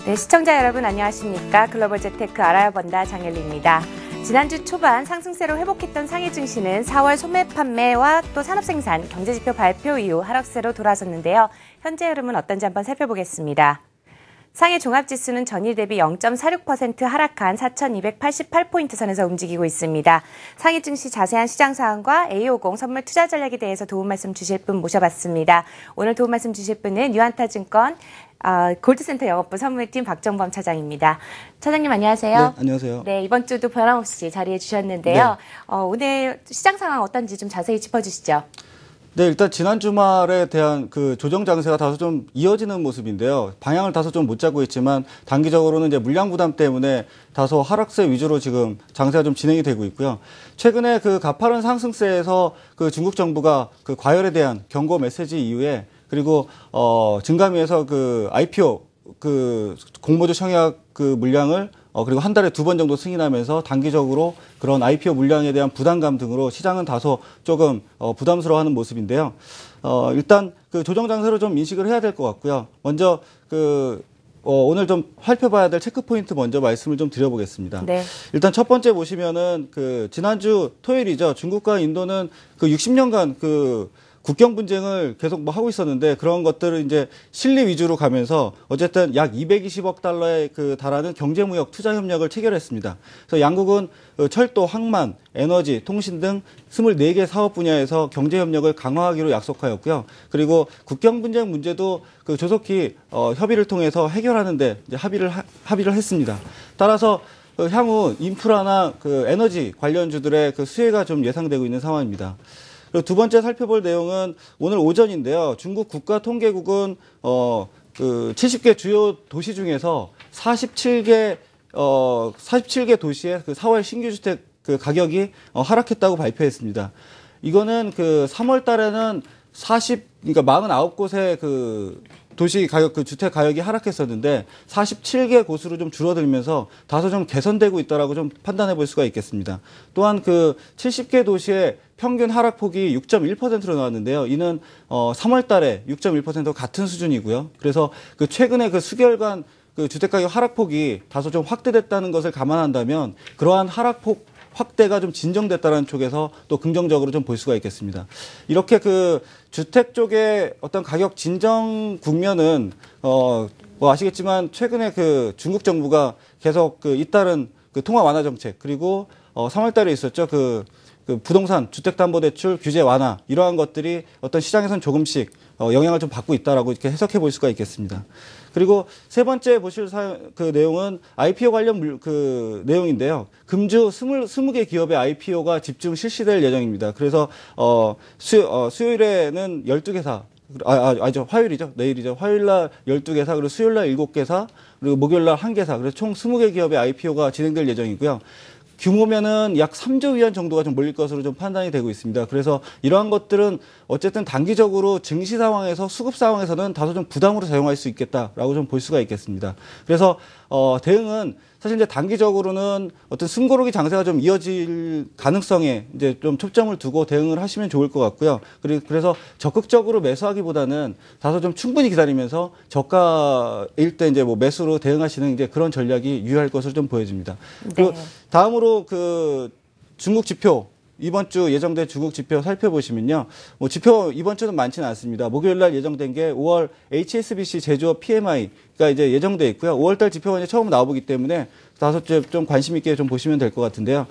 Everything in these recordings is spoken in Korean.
네, 시청자 여러분 안녕하십니까? 글로벌 재테크 알아본다 장엘리입니다. 지난주 초반 상승세로 회복했던 상해 증시는 4월 소매 판매와 또 산업생산, 경제지표 발표 이후 하락세로 돌아섰는데요. 현재 흐름은 어떤지 한번 살펴보겠습니다. 상해 종합지수는 전일 대비 0.46% 하락한 4,288포인트 선에서 움직이고 있습니다. 상해 증시 자세한 시장 상황과 A50 선물 투자 전략에 대해서 도움 말씀 주실 분 모셔봤습니다. 오늘 도움 말씀 주실 분은 유한타증권 골드센터 영업부 선물팀 박정범 차장입니다. 차장님 안녕하세요. 네, 안녕하세요. 네, 이번 주도 변함없이 자리해 주셨는데요. 네. 오늘 시장 상황 어떤지 좀 자세히 짚어주시죠. 네, 일단 지난 주말에 대한 그 조정 장세가 다소 좀 이어지는 모습인데요. 방향을 다소 좀 못 잡고 있지만 단기적으로는 이제 물량 부담 때문에 다소 하락세 위주로 지금 장세가 좀 진행이 되고 있고요. 최근에 그 가파른 상승세에서 그 중국 정부가 그 과열에 대한 경고 메시지 이후에 그리고 증감위에서 그 IPO 그 공모주 청약 그 물량을 그리고 한 달에 2번 정도 승인하면서 단기적으로 그런 IPO 물량에 대한 부담감 등으로 시장은 다소 조금 부담스러워하는 모습인데요. 일단 그 조정 장세로 좀 인식을 해야 될 것 같고요. 먼저 오늘 좀 살펴봐야 될 체크 포인트 먼저 말씀을 좀 드려보겠습니다. 네. 일단 첫 번째 보시면은 그 지난주 토요일이죠. 중국과 인도는 그 60년간 그 국경 분쟁을 계속 뭐 하고 있었는데 그런 것들을 이제 실리 위주로 가면서 어쨌든 약 220억 달러에 그 달하는 경제무역 투자 협력을 체결했습니다. 그래서 양국은 철도, 항만, 에너지, 통신 등 24개 사업 분야에서 경제 협력을 강화하기로 약속하였고요. 그리고 국경 분쟁 문제도 그 조속히 협의를 통해서 해결하는데 이제 합의를 했습니다. 따라서 향후 인프라나 그 에너지 관련주들의 그 수혜가 좀 예상되고 있는 상황입니다. 그리고 두 번째 살펴볼 내용은 오늘 오전인데요. 중국 국가통계국은 그 70개 주요 도시 중에서 47개 도시의 그 4월 신규 주택 그 가격이 하락했다고 발표했습니다. 이거는 그 3월 달에는 그러니까 49곳의 그 도시 가격, 그 주택 가격이 하락했었는데 47개 곳으로 좀 줄어들면서 다소 좀 개선되고 있다라고 좀 판단해 볼 수가 있겠습니다. 또한 그 70개 도시의 평균 하락폭이 6.1%로 나왔는데요. 이는 3월 달에 6.1%와 같은 수준이고요. 그래서 그 최근에 그 수개월간 그 주택 가격 하락폭이 다소 좀 확대됐다는 것을 감안한다면 그러한 하락폭 확대가 좀 진정됐다는 쪽에서 또 긍정적으로 좀 볼 수가 있겠습니다. 이렇게 그 주택 쪽의 어떤 가격 진정 국면은 뭐 아시겠지만 최근에 그 중국 정부가 계속 그 잇따른 그 통화 완화 정책 그리고 3월 달에 있었죠. 그 부동산 주택담보대출 규제 완화 이러한 것들이 어떤 시장에서는 조금씩 영향을 좀 받고 있다라고 이렇게 해석해 볼 수가 있겠습니다. 그리고 세 번째 보실 그 내용은 IPO 관련 그 내용인데요. 금주 20개 기업의 IPO가 집중 실시될 예정입니다. 그래서 수요일에는 12개사 아니죠. 화요일이죠. 내일이죠. 화요일날 12개사, 그리고 수요일날 7개사, 그리고 목요일날 1개사. 그래서 총 20개 기업의 IPO가 진행될 예정이고요. 규모면은 약 3조 위안 정도가 좀 몰릴 것으로 좀 판단이 되고 있습니다. 그래서 이러한 것들은 어쨌든 단기적으로 증시 상황에서 수급 상황에서는 다소 좀 부담으로 작용할 수 있겠다라고 좀 볼 수가 있겠습니다. 그래서 대응은 사실 이제 단기적으로는 어떤 숨고르기 장세가 좀 이어질 가능성에 이제 좀 초점을 두고 대응을 하시면 좋을 것 같고요. 그래서 적극적으로 매수하기보다는 다소 좀 충분히 기다리면서 저가일 때 이제 뭐 매수로 대응하시는 이제 그런 전략이 유효할 것으로 좀 보여집니다. 네. 그리고 다음으로 그 중국 지표 이번 주 예정된 중국 지표 살펴보시면요. 뭐 지표 이번 주는 많지는 않습니다. 목요일 날 예정된 게 5월 HSBC 제조업 PMI가 이제 예정돼 있고요. 5월 달 지표가 이제 처음 나오기 때문에 다소 좀 관심 있게 좀 보시면 될 것 같은데요.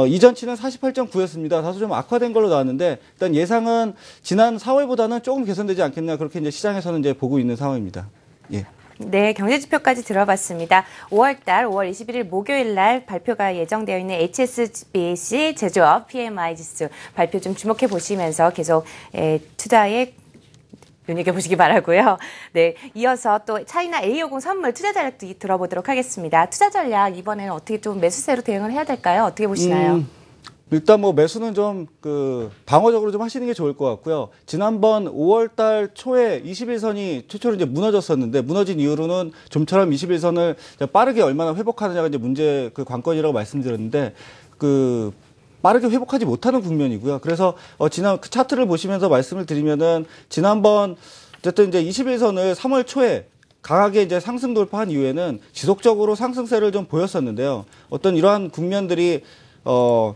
이전치는 48.9였습니다. 다소 좀 악화된 걸로 나왔는데 일단 예상은 지난 4월보다는 조금 개선되지 않겠나 그렇게 이제 시장에서는 이제 보고 있는 상황입니다. 예. 네, 경제지표까지 들어봤습니다. 5월달 5월 21일 목요일 날 발표가 예정되어 있는 HSBC 제조업 PMI 지수 발표 좀 주목해 보시면서 계속 투자에 눈여겨보시기 바라고요. 네, 이어서 또 차이나 A50 선물 투자 전략도 들어보도록 하겠습니다. 투자 전략 이번에는 어떻게 좀 매수세로 대응을 해야 될까요? 어떻게 보시나요? 일단 뭐 매수는 좀 방어적으로 좀 하시는 게 좋을 것 같고요. 지난번 5월 달 초에 21선이 최초로 이제 무너졌었는데 무너진 이후로는 좀처럼 21선을 빠르게 얼마나 회복하느냐가 이제 문제 그 관건이라고 말씀드렸는데 빠르게 회복하지 못하는 국면이고요. 그래서 지난 그 차트를 보시면서 말씀을 드리면은 지난번 어쨌든 이제 21선을 3월 초에 강하게 이제 상승 돌파한 이후에는 지속적으로 상승세를 좀 보였었는데요. 어떤 이러한 국면들이 5월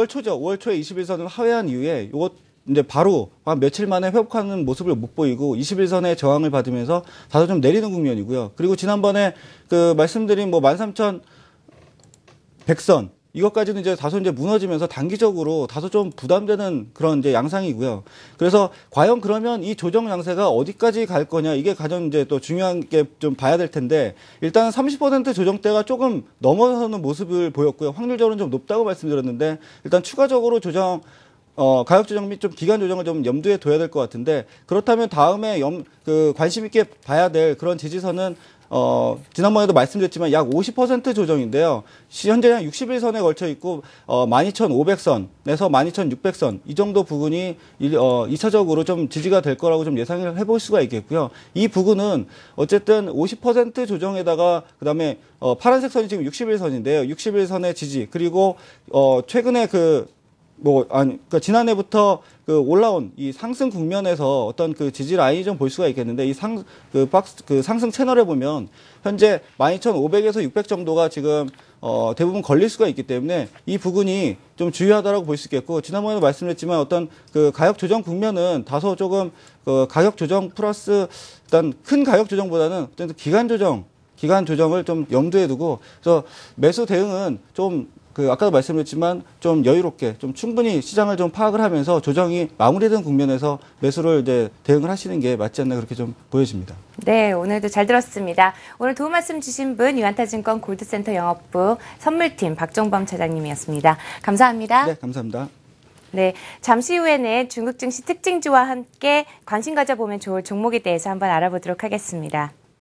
초죠. 5월 초에 21선을 하회한 이후에 이것 이제 바로 한 며칠 만에 회복하는 모습을 못 보이고 21선의 저항을 받으면서 다소 좀 내리는 국면이고요. 그리고 지난번에 그 말씀드린 뭐 13,100선 이것까지는 이제 다소 이제 무너지면서 단기적으로 다소 좀 부담되는 그런 이제 양상이고요. 그래서 과연 그러면 이 조정 양세가 어디까지 갈 거냐 이게 가장 이제 또 중요한 게 좀 봐야 될 텐데 일단 30% 조정대가 조금 넘어서는 모습을 보였고요. 확률적으로는 좀 높다고 말씀드렸는데 일단 추가적으로 가격 조정 및 좀 기간 조정을 좀 염두에 둬야 될 것 같은데 그렇다면 다음에 관심 있게 봐야 될 그런 지지선은 지난번에도 말씀드렸지만 약 50% 조정인데요. 현재 한 61선에 걸쳐 있고 12,500선에서 12,600선 이 정도 부분이 2차적으로 좀 지지가 될 거라고 좀 예상을 해볼 수가 있겠고요. 이 부분은 어쨌든 50% 조정에다가 그다음에 파란색 선이 지금 61선인데요. 61선의 지지 그리고 최근에 그러니까 지난해부터 올라온 이 상승 국면에서 어떤 그 지지 라인이 좀 볼 수가 있겠는데 이 상승 채널에 보면 현재 12,500에서 600 정도가 지금 대부분 걸릴 수가 있기 때문에 이 부분이 좀 주요하다라고 볼 수 있겠고 지난번에도 말씀드렸지만 어떤 그 가격 조정 국면은 다소 조금 가격 조정 플러스 일단 큰 가격 조정보다는 어떤 기간 조정을 좀 염두에 두고 그래서 매수 대응은 좀 아까도 말씀드렸지만 좀 여유롭게 좀 충분히 시장을 좀 파악을 하면서 조정이 마무리된 국면에서 매수를 이제 대응을 하시는 게 맞지 않나 그렇게 좀 보여집니다. 네, 오늘도 잘 들었습니다. 오늘 도움 말씀 주신 분 유한타증권 골드센터 영업부 선물팀 박종범 차장님이었습니다. 감사합니다. 네, 감사합니다. 네, 잠시 후에는 중국 증시 특징주와 함께 관심 가져보면 좋을 종목에 대해서 한번 알아보도록 하겠습니다.